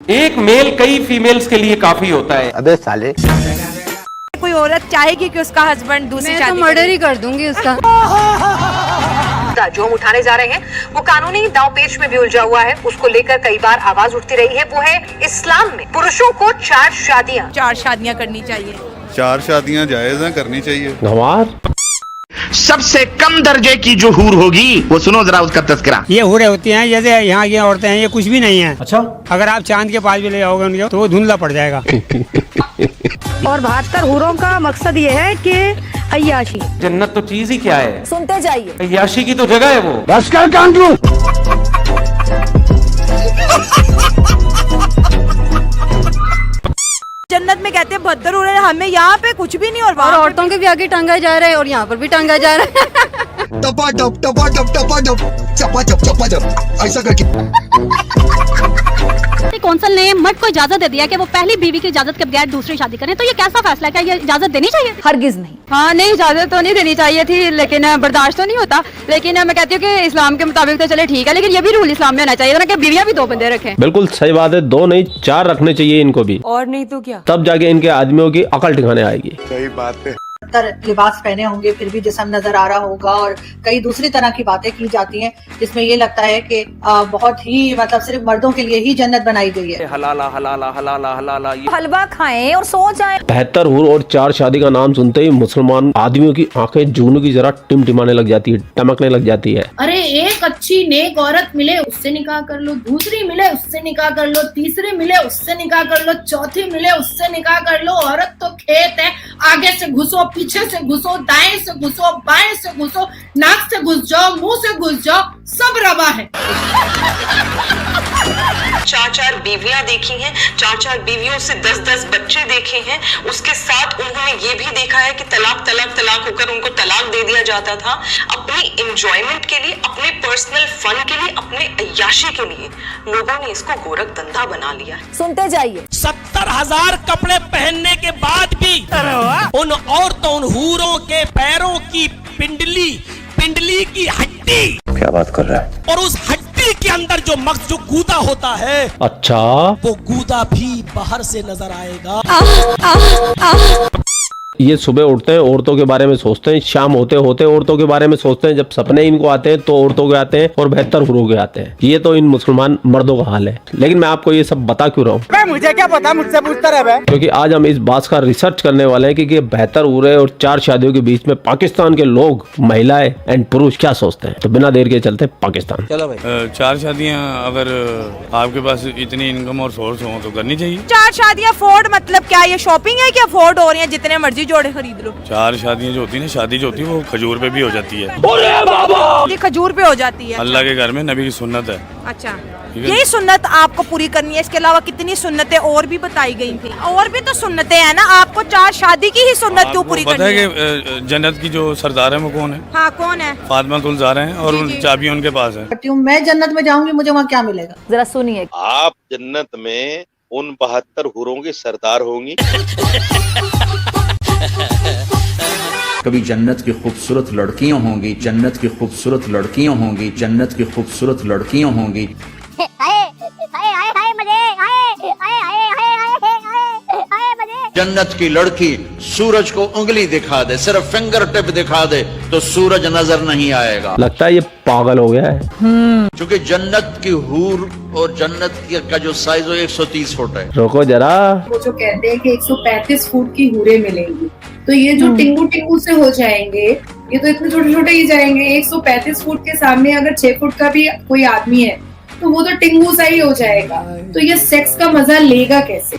एक मेल कई फीमेल्स के लिए काफी होता है। अबे साले, कोई औरत चाहेगी कि उसका हस्बैंड दूसरी मैं शादी तो मर्डर ही कर दूंगी उसका। जो हम उठाने जा रहे हैं वो कानूनी दांवपेच में भी उलझा हुआ है। उसको लेकर कई बार आवाज उठती रही है। वो है इस्लाम में पुरुषों को 4 शादियां करनी चाहिए। 4 शादियां जायज हैं, करनी चाहिए। गंवार सबसे कम दर्जे की जो हूर होगी वो सुनो जरा उसका तस्करा। ये हूरें होती हैं जैसे यहाँ की औरतें हैं, ये कुछ भी नहीं है। अच्छा, अगर आप चांद के पास भी ले जाओगे उनके तो वो धुंधला पड़ जाएगा। और 72 हूरों का मकसद ये है कि अय्याशी। जन्नत तो चीज ही क्या है, सुनते जाइए। अय्याशी की तो जगह है वो। बस कर कांटू। जन्नत में कहते हैं 72 हूरें, हमें यहाँ पे कुछ भी नहीं। और औरतों के भी आगे टांगा जा रहा है और यहाँ पर भी टांगा जा रहा है। टपा टप टपा टप टपा टप चपा चप चपा चप ऐसा करके कौंसिल ने मर्द को इजाजत दे दिया कि वो पहली बीवी की इजाजत के बगैर दूसरी शादी करें, तो ये कैसा फैसला है? क्या ये इजाजत देनी चाहिए? हरगिज नहीं। हाँ नहीं, इजाजत तो नहीं देनी चाहिए थी, लेकिन बर्दाश्त तो नहीं होता। लेकिन मैं कहती हूँ कि इस्लाम के मुताबिक तो चले ठीक है, लेकिन ये भी रूल इस्लाम में होना चाहिए ना कि बीवियां भी 2 बंदे रखें। बिल्कुल सही बात है, 2 नहीं 4 रखने चाहिए इनको भी। और नहीं तो क्या, तब जाके इनके आदमियों की अकल ठिकाने आएगी। सही बात है। लिबास पहने होंगे फिर भी जिस्म नजर आ रहा होगा और कई दूसरी तरह की बातें की जाती हैं जिसमें ये लगता है कि बहुत ही मतलब सिर्फ मर्दों के लिए ही जन्नत बनाई गई है। हलाला हलाला हलाला हलाला। हलवा खाएं और सो जाएं। 72 हूर और 4 शादी का नाम सुनते ही मुसलमान आदमियों की आंखें जूनों की जरा टिमटिमाने लग जाती है, टमकने लग जाती है। अरे एक अच्छी नेक औरत मिले उससे निकाह कर लो, दूसरी मिले उससे निकाह कर लो, तीसरी मिले उससे निकाह कर लो, चौथी मिले उससे निकाह कर लो। औरत तो खेत है, आगे से घुसो, पीछे से घुसो, दाएं से घुसो, बाएं से घुसो, नाक से घुस जाओ, मुंह से घुस जाओ, सब रवा है। 4 बीवियां देखी हैं, 4 बीवियों से 10 बच्चे देखे हैं। उसके साथ उन्होंने ये भी देखा है कि तलाक तलाक तलाक होकर उनको तलाक दे दिया जाता था। अपनी एंजॉयमेंट के लिए, अपने पर्सनल फन के लिए, अपने अय्याशी के लिए लोगों ने इसको गोरख धंधा बना लिया। सुनते जाइए। 70,000 कपड़े पहनने के बाद भी उन औरतों, उन हूरों के पैरों की पिंडली की हड्डी, क्या बात कर रहा है? और उस हड्डी के अंदर जो मग्ज, जो गूदा होता है, अच्छा, वो गूदा भी बाहर से नजर आएगा। ये सुबह उठते हैं औरतों के बारे में सोचते हैं, शाम होते होते औरतों के बारे में सोचते हैं, जब सपने इनको आते हैं तो औरतों के आते हैं और 72 हूरों के आते हैं। ये तो इन मुसलमान मर्दों का हाल है। लेकिन मैं आपको ये सब बता क्यों रहा हूँ? मुझे क्या पता, मुझसे पूछता रहे। क्योंकि आज हम इस बात का रिसर्च करने वाले हैं कि 72 हूरें और 4 शादियों के बीच में पाकिस्तान के लोग, महिलाएं एंड पुरुष क्या सोचते हैं। तो बिना देर के चलते पाकिस्तान। चलो भाई, 4 शादियां अगर आपके पास इतनी इनकम और सोर्स हो तो करनी चाहिए। 4 शादियां अफोर्ड मतलब क्या, ये शॉपिंग है कि अफोर्ड हो रही है? जितने मर्जी जोड़े खरीद लो। 4 शादियां जो होती है ना, शादी जो होती है वो खजूर पे भी हो जाती है। ये खजूर पे हो जाती है। अल्लाह के घर में नबी की सुन्नत है। अच्छा, यही सुन्नत आपको पूरी करनी है। इसके अलावा कितनी सुन्नतें और भी बताई गई थी। और भी तो सुन्नतें हैं ना, आपको 4 शादी की ही सुन्नत क्यों पूरी करनी है? पता है कि जन्नत की जो सरदार है वो कौन है? हाँ, कौन है? फातिमा तुल ज़हरा हैं और उन चाबियां उनके पास है। मैं जन्नत में जाऊंगी, मुझे वहाँ क्या मिलेगा? जरा सुनिए। आप जन्नत में उन 72 हूरों की सरदार होंगी। कभी जन्नत की खूबसूरत लड़कियां होंगी, जन्नत की खूबसूरत लड़कियां होंगी, जन्नत की खूबसूरत लड़कियां होंगी। जन्नत की लड़की सूरज को उंगली दिखा दे, सिर्फ फिंगर टिप दिखा दे तो सूरज नजर नहीं आएगा। लगता है ये पागल हो गया है। क्योंकि जन्नत की हूर और जन्नत का जो साइज है 130 फुट है। रोको जरा, वो जो कहते हैं कि 135 फुट की हूरें मिलेंगी, तो ये जो टिंगू से हो जाएंगे, ये तो इतने छोटे छोटे ही जाएंगे। 135 फुट के सामने अगर 6 फुट का भी कोई आदमी है तो वो तो टिंगू सा ही हो जाएगा। तो ये सेक्स का मजा लेगा कैसे?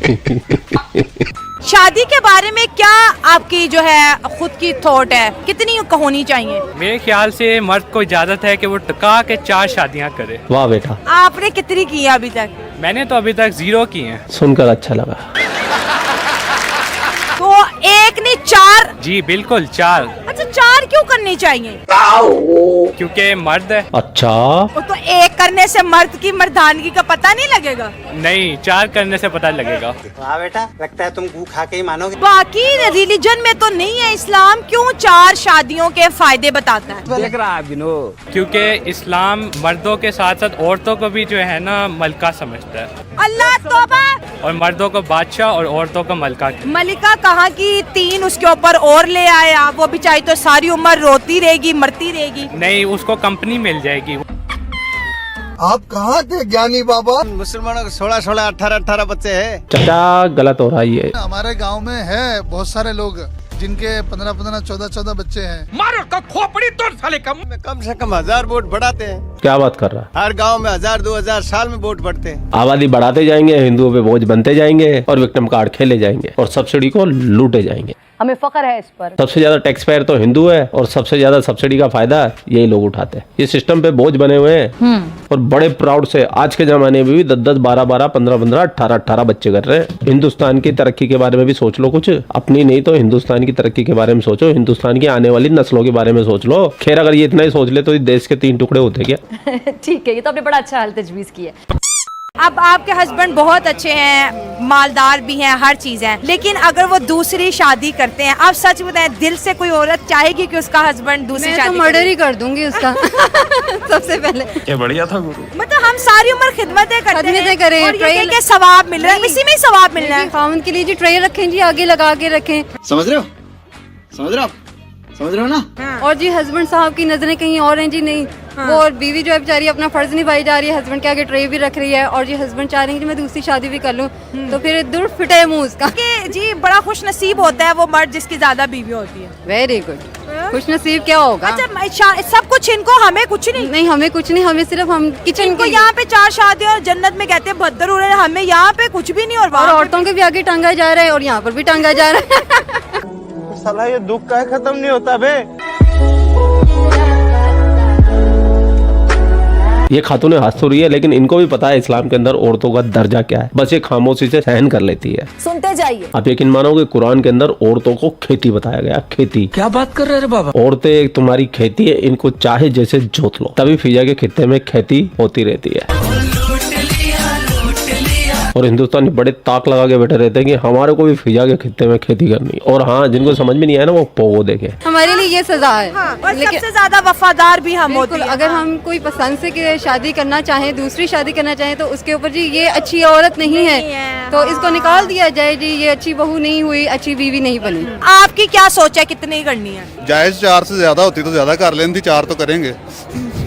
शादी के बारे में क्या आपकी जो है खुद की थॉट है, कितनी होनी चाहिए? मेरे ख्याल से मर्द को इजाजत है कि वो टका के 4 शादियां करे। वाह बेटा, आपने कितनी की अभी तक? मैंने तो अभी तक 0 की हैं। सुनकर अच्छा लगा। तो 1 नहीं 4? जी बिल्कुल 4। अच्छा, 4 क्यों करनी चाहिए? क्योंकि मर्द है। अच्छा, तो 1 करने से मर्द की मर्दानगी का पता नहीं लगेगा? नहीं, 4 करने से पता लगेगा। वाह बेटा, लगता है तुम गू खा के ही मानोगे। बाकी रिलीजन में तो नहीं है। इस्लाम क्यों 4 शादियों के फायदे बताता है? देख रहा है क्योंकि इस्लाम मर्दों के साथ साथ औरतों को भी जो है ना मलका समझता है। अल्लाह तौबा और मर्दों को बादशाह और औरतों को मलका। मलिका कहाँ की 3 उसके ऊपर और ले आए आप, वो बेचारी तो सारी उम्र रोती रहेगी, मरती रहेगी। नहीं, उसको कंपनी मिल जाएगी। आप कहाँ थे ज्ञानी बाबा? मुसलमानों को 16-16, 18-18 बच्चे हैं। चाचा गलत हो रहा है ये। हमारे गांव में है बहुत सारे लोग जिनके 15-15, 14-14 बच्चे हैं। मारो का खोपड़ी तोड़ साले कम से कम 1000 वोट बढ़ाते हैं। क्या बात कर रहा है? हर गांव में 1000-2000 साल में वोट बढ़ते हैं। आबादी बढ़ाते जाएंगे, हिंदुओं पे बोझ बनते जाएंगे और विक्टिम कार्ड खेले जाएंगे और सब्सिडी को लूटे जाएंगे। हमें फख्र है इस पर। सबसे ज्यादा टैक्स पेयर तो हिंदू है और सबसे ज्यादा सब्सिडी का फायदा यही लोग उठाते हैं। ये सिस्टम पे बोझ बने हुए हैं और बड़े प्राउड से आज के जमाने में भी 10-10, 12-12, 15-15, 18-18 बच्चे कर रहे हैं। हिंदुस्तान की तरक्की के बारे में भी सोच लो कुछ, अपनी नहीं तो हिंदुस्तान की तरक्की के बारे में सोचो, हिंदुस्तान की आने वाली नस्लों के बारे में सोच लो। खैर अगर ये इतना ही सोच ले तो देश के 3 टुकड़े होते क्या? ठीक है, ये तो आपने बड़ा अच्छा हाल तजवीज़ किया। अब आपके हस्बैंड बहुत अच्छे हैं, मालदार भी हैं, हर चीज है, लेकिन अगर वो दूसरी शादी करते हैं, आप सच बताएं, दिल से कोई औरत चाहेगी कि उसका हस्बैंड दूसरी शादी? मैं तो मर्डर ही कर दूंगी उसका सबसे पहले। क्या बढ़िया था गुरु। मतलब हम सारी उम्र खिदमतें करते हैं करें, और ये कि सवाब मिल रहा है, इसी में ही सवाब मिल रहा है। खामन के लिए जी ट्रे रखें जी, आगे लगा के रखें। समझ रहे हो? समझ रहे हो? समझ रहे हो ना? और जी हस्बैंड साहब की नजरें कहीं और हैं जी, नहीं वो और बीवी जो है बेचारी अपना फर्ज निभाई जा रही है, हस्बैंड के आगे ट्रे भी रख रही है और जी हस्बैंड चाह रहे हैं कि मैं दूसरी शादी भी कर लूं, तो फिर दूर फिटे मुंह उसका। जी बड़ा खुश नसीब होता है वो मर्द जिसकी ज्यादा बीवी होती है। Very good. खुश नसीब क्या होगा? अच्छा, सब कुछ इनको, हमें कुछ नहीं? नहीं, हमें कुछ नहीं, हमें सिर्फ हम किचन को यहाँ पे 4 शादी और जन्नत में कहते हैं भद्दर उड़े, हमें यहाँ पे कुछ भी नहीं और औरतों के भी आगे टांगा जा रहा है और यहाँ पर भी टांगा जा रहा है। साला ये दुख का खत्म नहीं होता बे। ये खातूने हंस तो रही है लेकिन इनको भी पता है इस्लाम के अंदर औरतों का दर्जा क्या है, बस ये खामोशी से सहन कर लेती है। सुनते जाइए। आप यकीन मानोगे कुरान के अंदर औरतों को खेती बताया गया, खेती। क्या बात कर रहे हैं बाबा? औरतें तुम्हारी खेती है, इनको चाहे जैसे जोत लो, तभी फिजा के खित्ते में खेती होती रहती है। और हिंदुस्तानी बड़े ताक लगा के बैठे रहते हैं कि हमारे को भी फिजा के खित्ते में खेती करनी। और हाँ, जिनको समझ में नहीं आया ना वो पोगो देखे। हमारे लिए ये सजा है। और सबसे ज्यादा वफादार भी हम होते हैं। अगर हम कोई पसंद से शादी करना चाहें, दूसरी शादी करना चाहें, तो उसके ऊपर जी ये अच्छी औरत नहीं है तो इसको निकाल दिया जाए जी, ये अच्छी बहू नहीं हुई, अच्छी बीवी नहीं बनी। आपकी क्या सोच है, कितनी करनी है? जायज 4 से ज्यादा होती तो ज्यादा कर लेती, 4 तो करेंगे।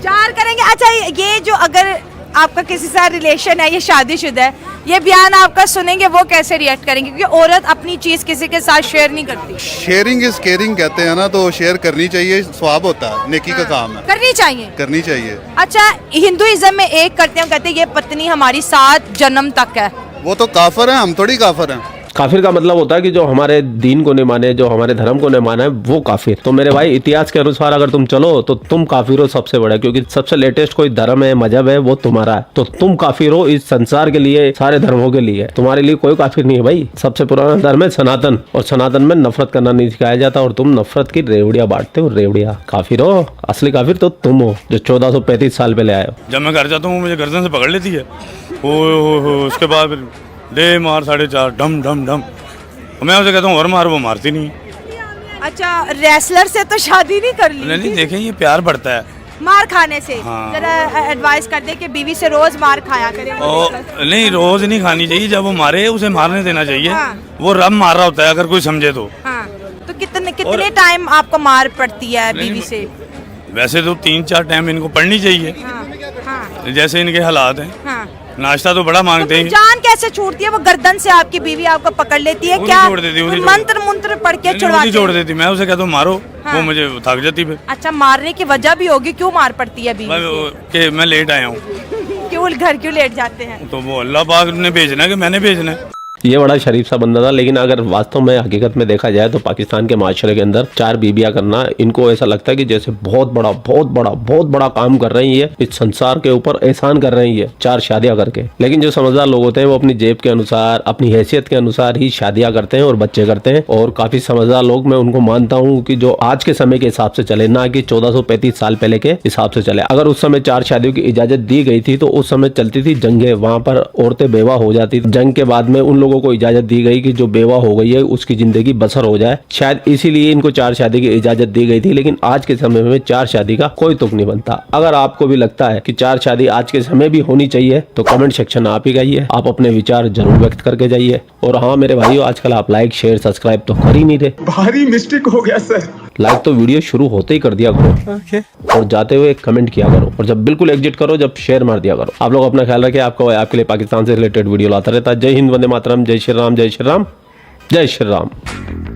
4 करेंगे। अच्छा, ये जो अगर आपका किसी से रिलेशन है, ये शादीशुदा है, ये बयान आपका सुनेंगे वो कैसे रिएक्ट करेंगे? क्योंकि औरत अपनी चीज किसी के साथ शेयर नहीं करती। शेयरिंग इज केयरिंग कहते हैं ना, तो शेयर करनी चाहिए, स्वाब होता है, नेकी का काम है, करनी चाहिए, करनी चाहिए। अच्छा, हिंदुइज्म में एक करते हैं, कहते हैं ये पत्नी हमारी 7 जन्म तक है। वो तो काफिर है, हम थोड़ी काफिर हैं। काफिर का मतलब होता है कि जो हमारे दीन को नहीं माने, जो हमारे धर्म को नहीं माना है, वो काफिर। तो मेरे भाई इतिहास के अनुसार अगर तुम चलो तो तुम काफिर हो सबसे बड़ा, क्योंकि सबसे लेटेस्ट कोई धर्म है, मजहब है, वो तुम्हारा है। तो तुम काफिर हो इस संसार के लिए, सारे धर्मों के लिए। तुम्हारे लिए कोई काफिर नहीं है भाई। सबसे पुराना धर्म है सनातन, और सनातन में नफरत करना नहीं सिखाया जाता, और तुम नफरत की रेवड़िया बांटते हो। रेवड़िया काफिर हो, असली काफिर तो तुम हो जो 1435 साल पहले आए हो। जब मैं घर जाता हूँ मुझे गर्दन से पकड़ लेती है, उसके बाद दे मार 4.5 ढम ढम ढम। मैं उसे कहता हूँ और मार, वो मारती नहीं। अच्छा, रेसलर से तो शादी नहीं कर ली? नहीं, देखें ये प्यार बढ़ता है मार खाने से। हाँ। जरा एडवाइस कर दे कि बीवी से रोज मार खाया करे। नहीं, रोज नहीं खानी चाहिए, जब वो मारे उसे मारने देना चाहिए। हाँ। वो रब मार रहा होता है अगर कोई समझे तो। हाँ। तो कितने टाइम आपको मार पड़ती है बीवी से? वैसे तो 3-4 टाइम इनको पढ़नी चाहिए। हाँ। हाँ। जैसे इनके हालात हैं। हाँ। नाश्ता तो बड़ा मांगते हैं। जान कैसे छूटती है? वो गर्दन से आपकी बीवी आपको पकड़ लेती है क्या? मंत्र पढ़ के छुड़वाती है? छोड़ देती, मैं उसे कहता हूँ मारो। हाँ। वो मुझे थक जाती है। अच्छा, मारने की वजह भी होगी, क्यों मार पड़ती है बीवी से? मैं लेट आया हूँ। क्यों घर क्यों लेट जाते हैं? तो वो अल्लाह पाक ने भेजना कि मैंने भेजना है। ये बड़ा शरीफ सा बंदा था, लेकिन अगर वास्तव में हकीकत में देखा जाए तो पाकिस्तान के माशरे के अंदर 4 बीबियां करना, इनको ऐसा लगता है कि जैसे बहुत बड़ा काम कर रही है, इस संसार के ऊपर एहसान कर रही है 4 शादियां करके। लेकिन जो समझदार लोग होते हैं वो अपनी जेब के अनुसार, अपनी हैसियत के अनुसार ही शादियां करते हैं और बच्चे करते हैं। और काफी समझदार लोग, मैं उनको मानता हूँ कि जो आज के समय के हिसाब से चले, ना कि 1435 साल पहले के हिसाब से चले। अगर उस समय 4 शादियों की इजाजत दी गई थी तो उस समय चलती थी जंगें, वहां पर औरतें बेवा हो जाती। जंग के बाद में उन लोगों लोगों को इजाजत दी गई कि जो बेवा हो गई है उसकी जिंदगी बसर हो जाए, शायद इसीलिए इनको 4 शादी की इजाजत दी गई थी। लेकिन आज के समय में 4 शादी का कोई तुक नहीं बनता। अगर आपको भी लगता है कि 4 शादी आज के समय भी होनी चाहिए तो कमेंट सेक्शन आप ही गाइए, आप अपने विचार जरूर व्यक्त करके जाइए। और हाँ मेरे भाइयों, आजकल आप लाइक शेयर सब्सक्राइब तो कर ही नहीं रहे। भारी मिस्टेक हो गया सर। लाइक तो वीडियो शुरू होते ही कर दिया करो और जाते हुए कमेंट किया करो, और जब बिल्कुल एग्जिट करो जब शेयर मार दिया करो। आप लोग अपना ख्याल रखिए, आपके लिए पाकिस्तान से रिलेटेड वीडियो लाता रहता है। जय हिंद, वंदे मातरम, जय श्री राम, जय श्री राम, जय श्री राम।